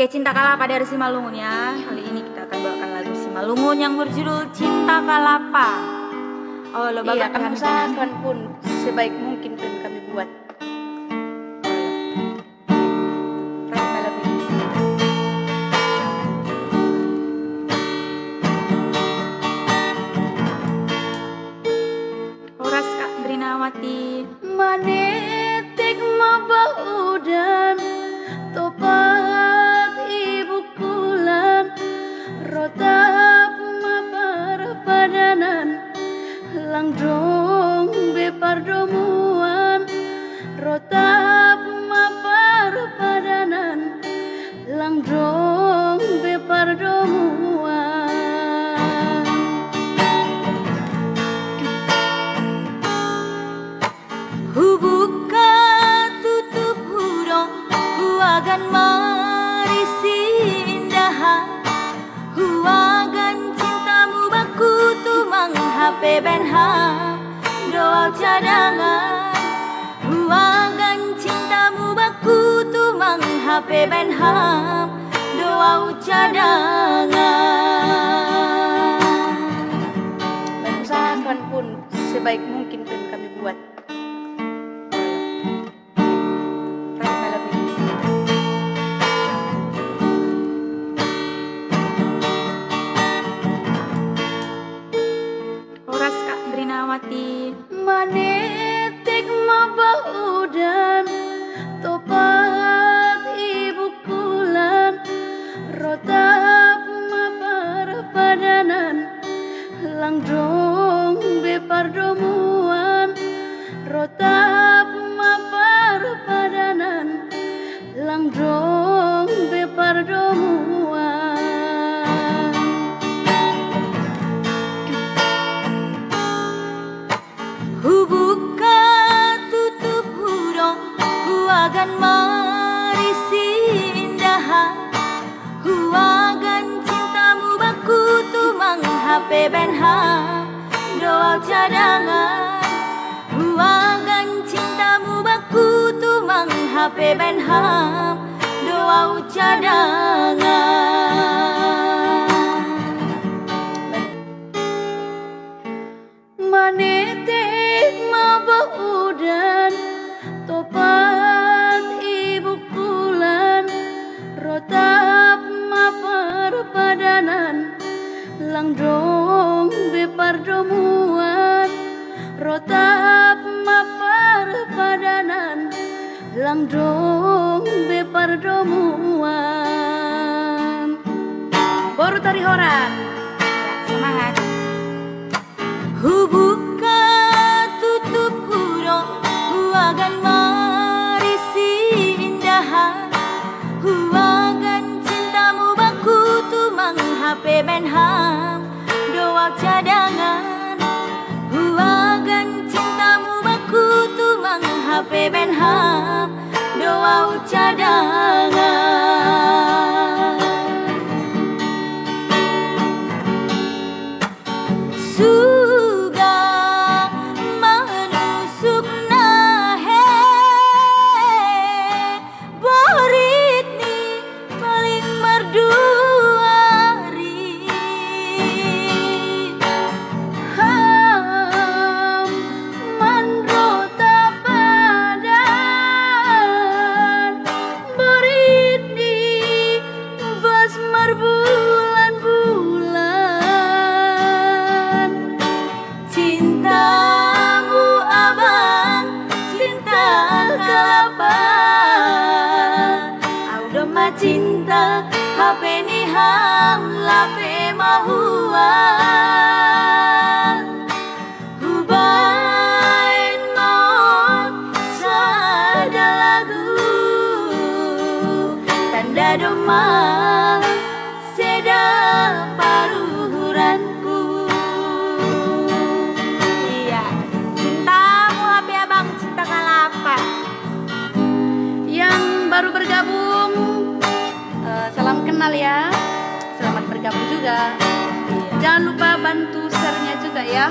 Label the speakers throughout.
Speaker 1: Oke, Cinta Kalapa dari Simalungun ya. Kali ini kita akan bawakan lagu Simalungun yang berjudul Cinta Kalapa. Oh, lo
Speaker 2: Iya,
Speaker 1: bagat
Speaker 2: kami usahakan pun sebaik mungkin pun kami buat.
Speaker 1: Horas Kak Drinawati.
Speaker 2: Manetek mabah udan, topat ibu kulan, rotap mapar padanan, langdong bepar domuan, rotap mapar padanan, langdong bepar domuan.
Speaker 1: Hubuka tutup hurung, huagan marisi indah, huagan cintamu baku tumang HP benha, doa cadangan. Huagan cintamu baku tumang HP benha, doa cadangan.
Speaker 2: Dan usahakan pun sebaik mungkin pun kami buat.
Speaker 1: Horas Kak Drinawati.
Speaker 2: Manetek mabah udan, topat ibu kulan, rotap mapar padanan, langdong bepar domuan, rotap mapar padanan, langdong bepar domuan.
Speaker 1: Hubuka tutup hurung, huagan marisi indah, huagan cintamu baku tumang HP benha, doa cadangan. Huagan cintamu baku tumang HP benha, doa cadangan.
Speaker 2: Manetek mabah udan, topat ibu kulan, rotap mapar padanan, langdong bepar domuan, rotap mapar padanan, langdong bepar domuan. Baru tari horan.
Speaker 1: Ya, semangat. Hubuka tutup hurung, huagan marisi indah, huagan cintamu baku tumang HP benham, doa cadangan. Huagan cintamu baku tumang HP benham, doa cadangan. Sudah menusuk nahe, borit ni paling merduari.
Speaker 2: Ham mandrota padan, borit di bas marbulan-bulan.
Speaker 1: Cintamu abang, cinta kalapa, audoma cinta HP ni ham lape mahuan. Hubain mon sada lagu, tanda doma seda paruhuranku. Iya, cintamu HP abang, cinta kalapa.
Speaker 2: Yang baru bergabung, salam kenal ya. Selamat bergabung juga. Jangan lupa bantu share-nya juga ya.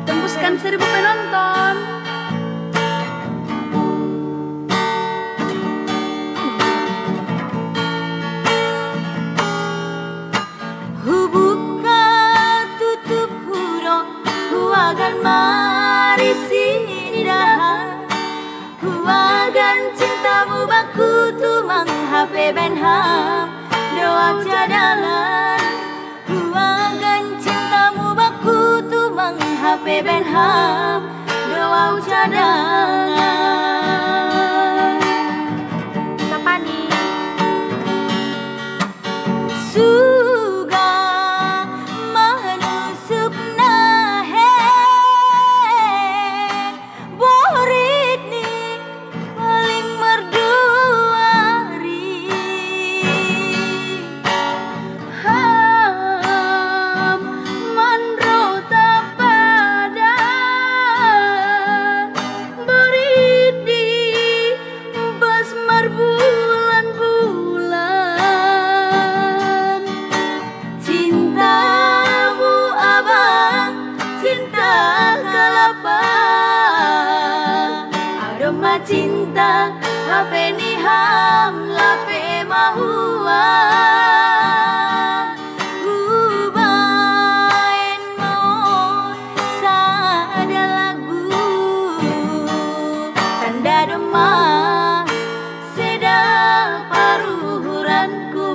Speaker 2: Tembuskan 1000 penonton.
Speaker 1: ham doa cadalan ruangan cintamu baku tu mang HP ben ham doa cadangan kapani suga manusuk nahe borit ni paling merduari ham mandro tapada borit di bas marbulan-bulan cintamu abang cinta kalapa aroma cinta hape ni ham lape mahua hubain mau sada lagu tanda demam seda paruhuranku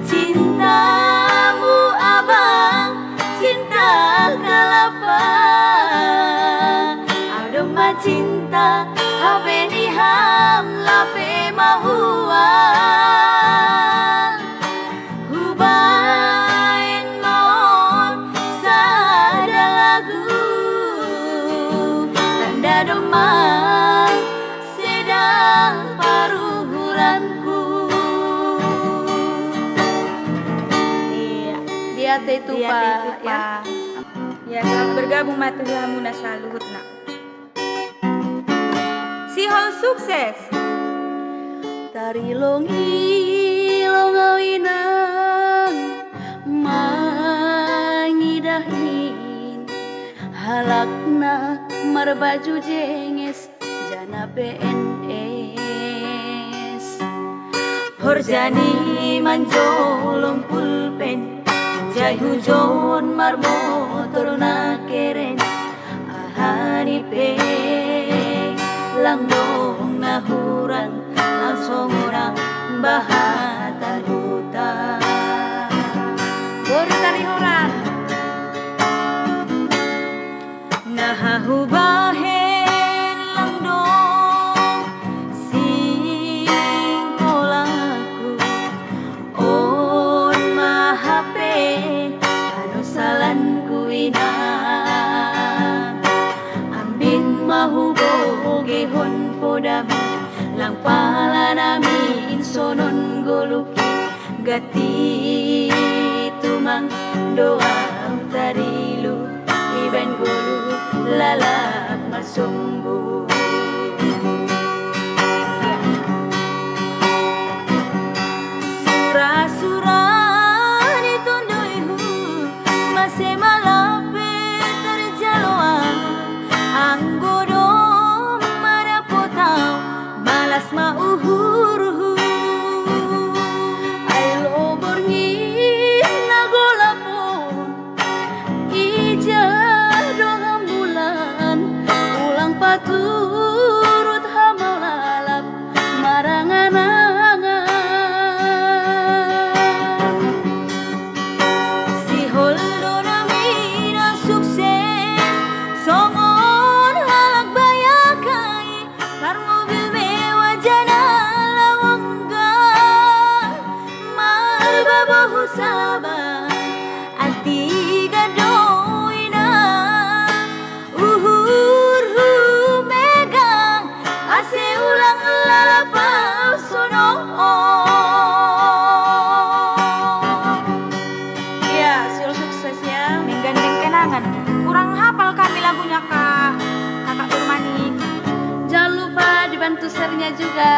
Speaker 1: cintamu abang cinta kalapa aroma cinta hape ni ham lape mahua hubain mau sada lagu tanda demam sedang paruhuranku. Iya,
Speaker 2: Dia teh itu
Speaker 1: dia
Speaker 2: Pak
Speaker 1: itu,
Speaker 2: ya.
Speaker 1: Pak. Ya, selamat bergabung matuhamuna saluhutna. Sihol sukses.
Speaker 2: Tari longi longawinang mangidahin halakna marbaju jenges jana PNS
Speaker 1: Horjani manjolong pulpen jai hujon mar motor na keren ahani pe langdong nahuran langsung orang bahata duta
Speaker 2: baru tari horan
Speaker 1: nahahubahen langdong singkolaku on mahape anu salanku ina ambin mahuboge hon podami lang pala namin sonon goluki gati tumang doa tarilu iban golu lalak masumbu sura-sura ditunduihu masih malape terjaloan anggodo marapotau malas mauhuruhu
Speaker 2: ailo borngin nagolapon ija doa bulan ulang paturut hamalalap maranganangan
Speaker 1: si holdo namina sukses songon halak bayakai kar mobil mewah jana lawangga marbabahu sabah anti gadoina uhur megang ase ulang lalapau sono
Speaker 2: ya siul sukses ya
Speaker 1: menggandeng kenangan kurang hafal kami lagunya kakak Turmanik.
Speaker 2: jangan lupa dibantu share-nya juga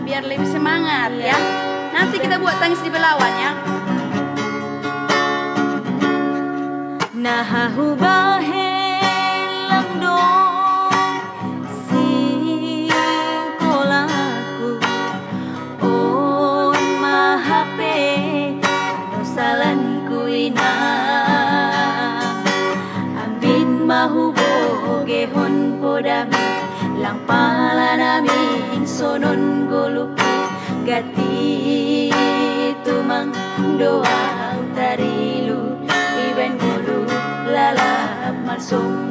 Speaker 2: biar lebih semangat
Speaker 1: Iya.
Speaker 2: ya nanti kita buat tangis di belawan ya
Speaker 1: nahahubahen langdong singkolaku on mahape anu salanku ina ambin mahuboge hon poda
Speaker 2: sonon goluki gati tumang doa tarilu iben gulu lalap masuk